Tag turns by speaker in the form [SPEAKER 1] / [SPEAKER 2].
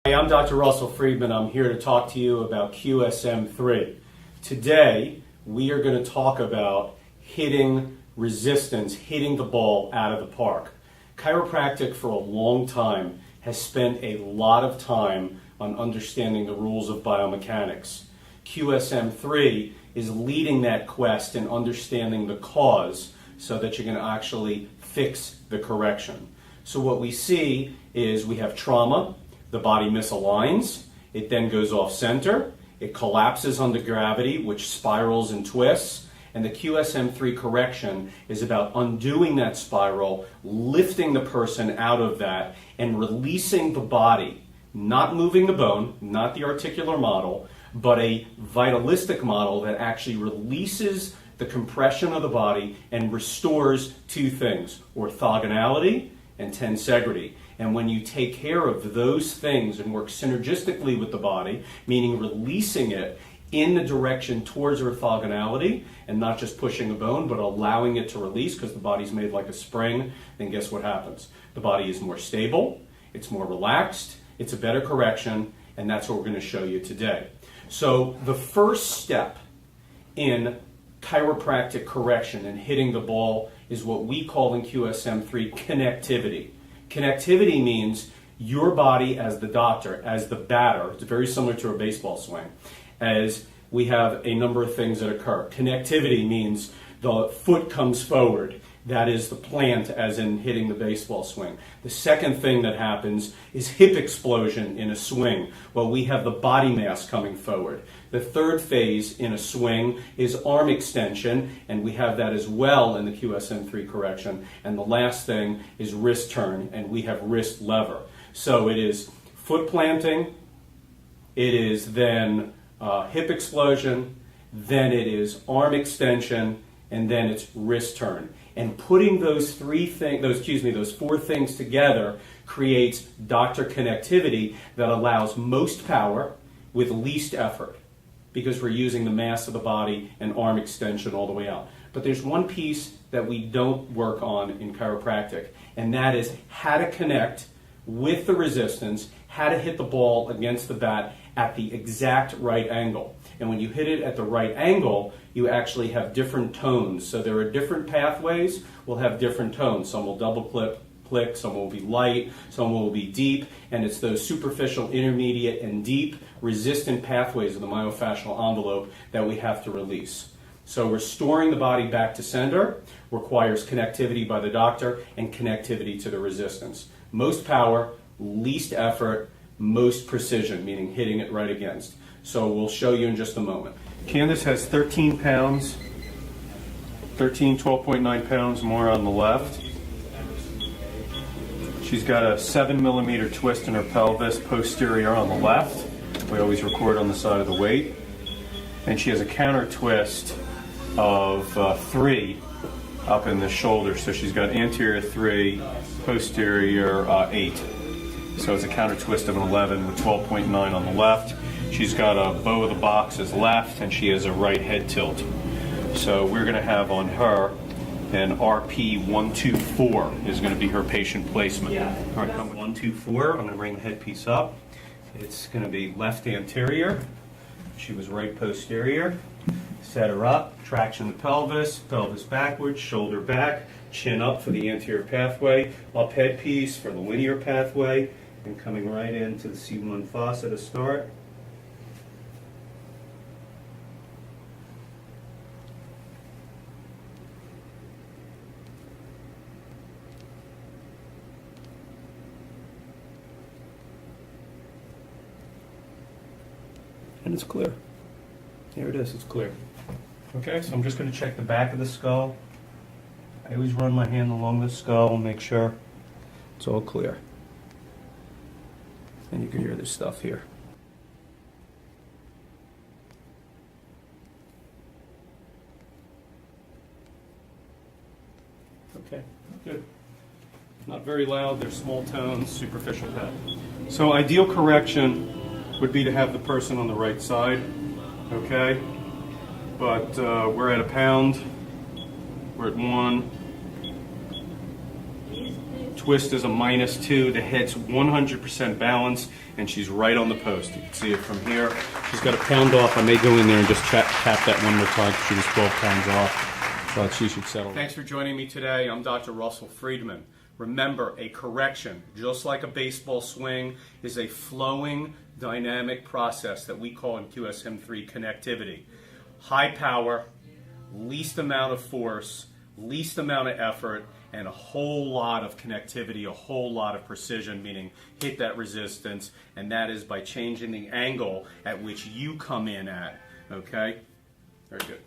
[SPEAKER 1] Hi, I'm Dr. Russell Friedman. I'm here to talk to you about QSM3. Today, we are going to talk about hitting resistance, hitting the ball out of the park. Chiropractic for a long time has spent a lot of time on understanding the rules of biomechanics. QSM3 is leading that quest in understanding the cause so that you're going to actually fix the correction. So what we see is we have trauma, the body misaligns, it then goes off center, it collapses under gravity, which spirals and twists, and the QSM3 correction is about undoing that spiral, lifting the person out of that, and releasing the body, not moving the bone, not the articular model, but a vitalistic model that actually releases the compression of the body and restores two things, orthogonality and tensegrity. And when you take care of those things and work synergistically with the body, meaning releasing it in the direction towards orthogonality and not just pushing a bone, but allowing it to release because the body's made like a spring, then guess what happens? The body is more stable, it's more relaxed, it's a better correction, and that's what we're going to show you today. So the first step in chiropractic correction and hitting the ball is what we call in QSM3 connectivity. Connectivity means your body as the doctor, as the batter, it's very similar to a baseball swing, as we have a number of things that occur. Connectivity means the foot comes forward. That is the plant, as in hitting the baseball swing. The second thing that happens is hip explosion in a swing. Well, we have the body mass coming forward. The third phase in a swing is arm extension, and we have that as well in the QSM3 correction. And the last thing is wrist turn, and we have wrist lever. So it is foot planting, it is then hip explosion, then it is arm extension, and then it's wrist turn. And putting those four things together creates doctor connectivity that allows most power with least effort because we're using the mass of the body and arm extension all the way out. But there's one piece that we don't work on in chiropractic, and that is how to connect with the resistance, how to hit the ball against the bat at the exact right angle. And when you hit it at the right angle, you actually have different tones. So there are different pathways, will have different tones. Some will double click, some will be light, some will be deep, and it's those superficial, intermediate, and deep resistant pathways of the myofascial envelope that we have to release. So restoring the body back to center requires connectivity by the doctor and connectivity to the resistance. Most power, least effort, most precision, meaning hitting it right against. So we'll show you in just a moment. Candace has 13 pounds, 12.9 pounds more on the left. She's got a 7mm twist in her pelvis posterior on the left. We always record on the side of the weight. And she has a counter twist of 3 up in the shoulder. So she's got anterior 3, posterior 8. So it's a counter twist of an 11 with 12.9 on the left. She's got a bow of the boxes left, and she has a right head tilt. So we're going to have on her an RP124 is going to be her patient placement. Yeah. All right, 124. I'm going to bring the headpiece up. It's going to be left anterior. She was right posterior. Set her up. Traction the pelvis. Pelvis backwards. Shoulder back. Chin up for the anterior pathway. Up headpiece for the linear pathway. And coming right into the C1 fossa to start. And it's clear. Here it is, it's clear. Okay, so I'm just going to check the back of the skull. I always run my hand along the skull and make sure it's all clear. And you can hear this stuff here. Okay, good. Not very loud, they're small tones, superficial pet. So ideal correction would be to have the person on the right side, okay? But we're at a pound, we're at 1, Twist is a -2. The head's 100% balance, and she's right on the post. You can see it from here. She's got a pound off. I may go in there and just tap that one more time because she was 12 pounds off. So she should settle. Thanks for joining me today. I'm Dr. Russell Friedman. Remember, a correction, just like a baseball swing, is a flowing, dynamic process that we call in QSM3 connectivity. High power, least amount of force, least amount of effort, and a whole lot of connectivity, a whole lot of precision, meaning hit that resistance, and that is by changing the angle at which you come in at, okay? Very good.